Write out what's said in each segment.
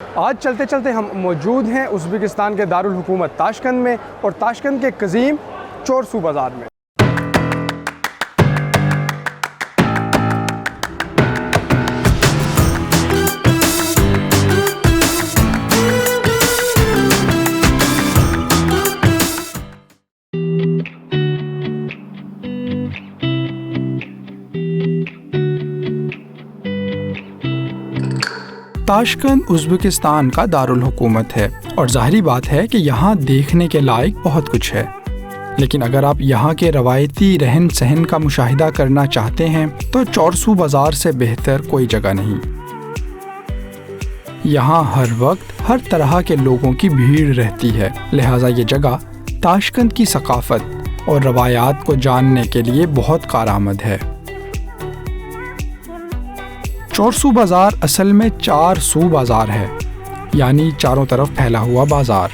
आज चलते चलते हम मौजूद हैं उज़्बेकिस्तान के दारुल हुकूमत ताशकंद में और ताशकंद के कज़ीम चोरसू बाज़ार में। ताशकंद उज़्बेकिस्तान का दारुल हुकूमत है और ज़ाहिरी बात है कि यहाँ देखने के लायक बहुत कुछ है। लेकिन अगर आप यहाँ के रवायती रहन सहन का मुशाहिदा करना चाहते हैं तो चोरसू बाज़ार से बेहतर कोई जगह नहीं। यहाँ हर वक्त हर तरह के लोगों की भीड़ रहती है, लिहाजा ये जगह ताशकंद की सकाफ़त और रवायात को जानने के लिए बहुत कारआमद है। चोरसू बाज़ार असल में 4 सू बाज़ार है, यानी चारों तरफ फैला हुआ बाज़ार।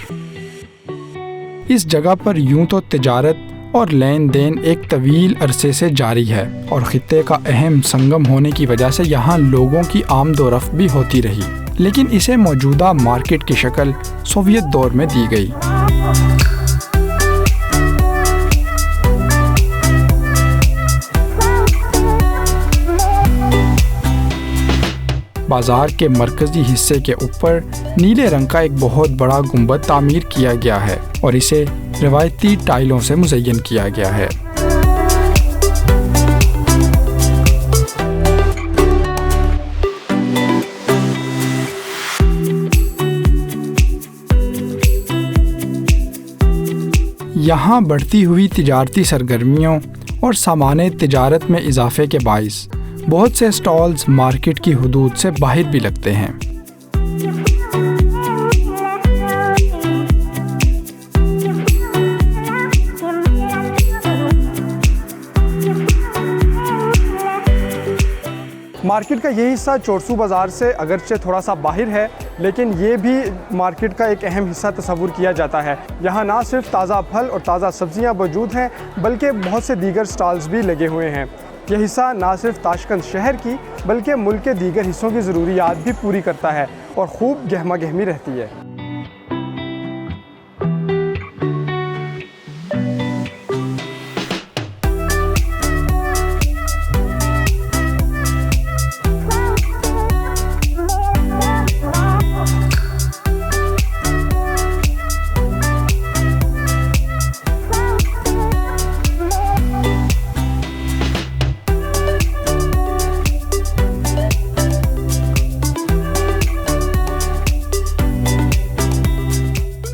इस जगह पर यूं तो तिजारत और लेन देन एक तवील अरसे से जारी है और ख़ित्ते का अहम संगम होने की वजह से यहाँ लोगों की आमदोरफ्त भी होती रही, लेकिन इसे मौजूदा मार्केट की शक्ल सोवियत दौर में दी गई। बाज़ार के मरकज़ी हिस्से के ऊपर नीले रंग का एक बहुत बड़ा गुंबद तामीर किया गया है और इसे रवायती टाइलों से मुज़य्यन किया गया है। यहाँ बढ़ती हुई तिजारती सरगर्मियों और सामाने तिजारत में इजाफे के बाइस बहुत से स्टॉल्स मार्केट की हुदूद से बाहर भी लगते हैं। मार्केट का ये हिस्सा चोरसू बाज़ार से अगरचे थोड़ा सा बाहर है, लेकिन ये भी मार्केट का एक अहम हिस्सा तस्वुर किया जाता है। यहाँ ना सिर्फ ताज़ा फल और ताज़ा सब्जियाँ मौजूद हैं, बल्कि बहुत से दीगर स्टॉल्स भी लगे हुए हैं। यह हिस्सा ना सिर्फ ताशकंद शहर की बल्कि मुल्क के दीगर हिस्सों की ज़रूरियात भी पूरी करता है और खूब गहमा गहमी रहती है।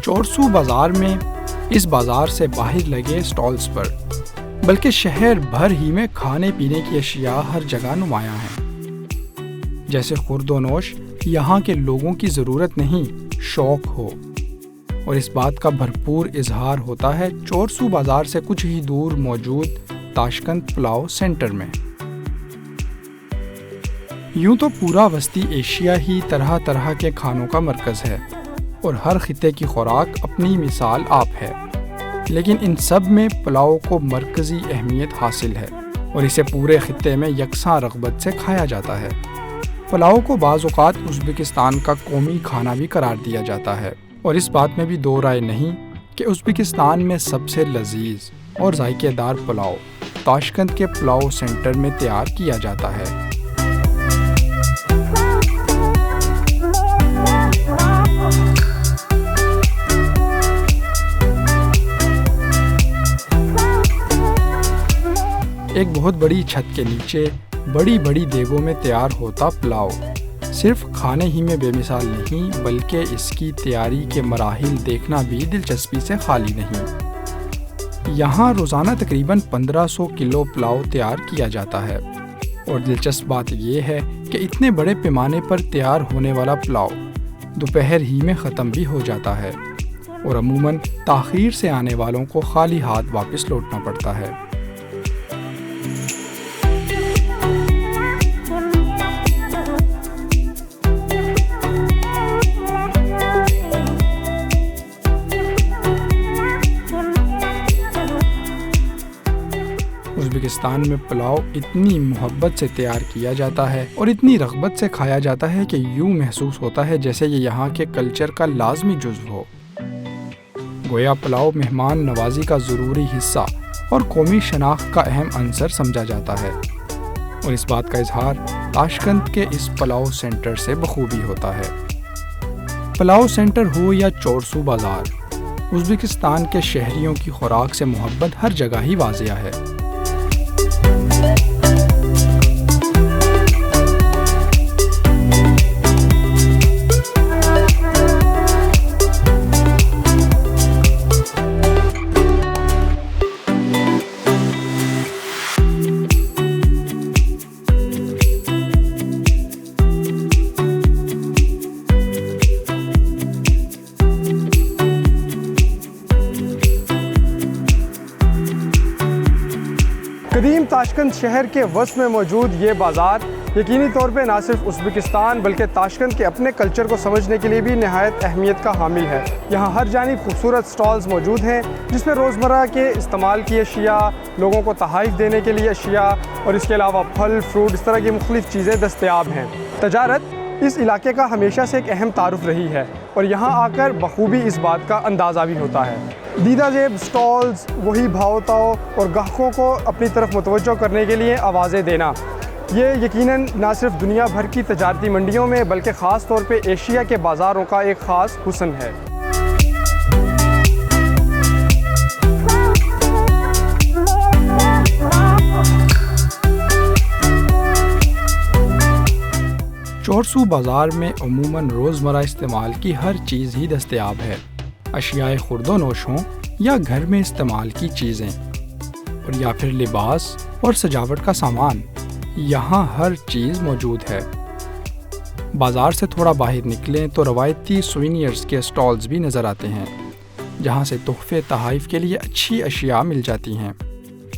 चोरसू बाज़ार में इस बाज़ार से बाहर लगे स्टॉल्स पर बल्कि शहर भर ही में खाने पीने की अशिया हर जगह नुमायां हैं। जैसे खुर्दोनोश यहाँ के लोगों की ज़रूरत नहीं, शौक़ हो, और इस बात का भरपूर इजहार होता है चोरसू बाज़ार से कुछ ही दूर मौजूद ताशकंद पुलाव सेंटर में। यूं तो पूरा वस्ती एशिया ही तरह तरह के खानों का मरकज़ है और हर खित्ते की खुराक अपनी मिसाल आप है, लेकिन इन सब में पुलाव को मरकज़ी अहमियत हासिल है और इसे पूरे खित्ते में यकसां रग़बत से खाया जाता है। पुलाव को बाज़ औक़ात उज़्बेकिस्तान का कौमी खाना भी करार दिया जाता है और इस बात में भी दो राय नहीं कि उज़्बेकिस्तान में सबसे लजीज और जायकेदार पुलाव ताशकंद के पुलाव सेंटर में तैयार किया जाता है। एक बहुत बड़ी छत के नीचे बड़ी बड़ी देगों में तैयार होता पुलाव सिर्फ खाने ही में बेमिसाल नहीं, बल्कि इसकी तैयारी के मराहिल देखना भी दिलचस्पी से खाली नहीं। यहाँ रोज़ाना तकरीबन 1500 किलो पुलाव तैयार किया जाता है और दिलचस्प बात यह है कि इतने बड़े पैमाने पर तैयार होने वाला पुलाव दोपहर ही में ख़त्म भी हो जाता है और अमूमन ताख़ीर से आने वालों को खाली हाथ वापस लौटना पड़ता है। उज़्बेकिस्तान में पुलाव इतनी मोहब्बत से तैयार किया जाता है और इतनी रग़बत से खाया जाता है कि यूँ महसूस होता है जैसे ये यहाँ के कल्चर का लाजमी जुज़्व हो। गोया पुलाव मेहमान नवाजी का ज़रूरी हिस्सा और कौमी शनाख्त का अहम अंसर समझा जाता है, और इस बात का इजहार ताशकंद के इस पुलाव सेंटर से बखूबी होता है। पुलाव सेंटर हो या चोरसू बाज़ार, उज़्बेकिस्तान के शहरियों की खुराक से मोहब्बत हर जगह ही वाज़िया है। कदीम ताशकंद शहर के वस्त में मौजूद ये बाज़ार यकीनी तौर पे ना सिर्फ उज़्बेकिस्तान बल्कि ताशकंद के अपने कल्चर को समझने के लिए भी नहायत अहमियत का हामिल है। यहाँ हर जानिब खूबसूरत स्टॉल्स मौजूद हैं जिसमें रोज़मर्रा के इस्तेमाल की अशिया, लोगों को तहाइफ देने के लिए अशिया और इसके अलावा फल, फ्रूट, इस तरह की मुख्तलिफ़ चीज़ें दस्तयाब हैं। तजारत इस इलाके का हमेशा से एक अहम तारुफ रही है और यहाँ आकर बखूबी इस बात का अंदाज़ा भी होता है। दीदा जेब स्टॉल्स, वही भावताओं और ग्राहकों को अपनी तरफ मुतवज्जो करने के लिए आवाज़ें देना, ये यकीनन ना सिर्फ दुनिया भर की तजारती मंडियों में बल्कि ख़ास तौर पे एशिया के बाज़ारों का एक ख़ास हुस्न है। चोरसू बाज़ार में अमूमन रोज़मर्रा इस्तेमाल की हर चीज़ ही दस्तयाब है, अशियाए खुर्दो नोश हों या घर में इस्तेमाल की चीज़ें, और या फिर लिबास और सजावट का सामान, यहाँ हर चीज़ मौजूद है। बाज़ार से थोड़ा बाहर निकलें तो रवायती सुवेनियर्स के स्टॉल्स भी नज़र आते हैं, जहाँ से तोहफ़े तहाइफ के लिए अच्छी अशिया मिल जाती हैं।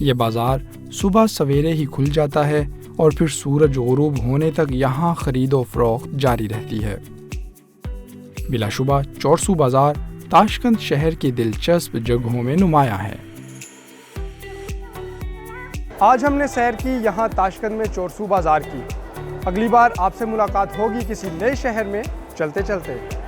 ये बाज़ार सुबह सवेरे ही खुल जाता है और फिर सूरज गुरूब होने तक यहाँ ख़रीदो फ़रोख्त जारी रहती है। बिलाशुबा चोरसू बाज़ार ताशकंद शहर की दिलचस्प जगहों में नुमायाँ है। आज हमने सैर की यहाँ ताशकंद में चोरसू बाज़ार की। अगली बार आपसे मुलाकात होगी किसी नए शहर में चलते चलते।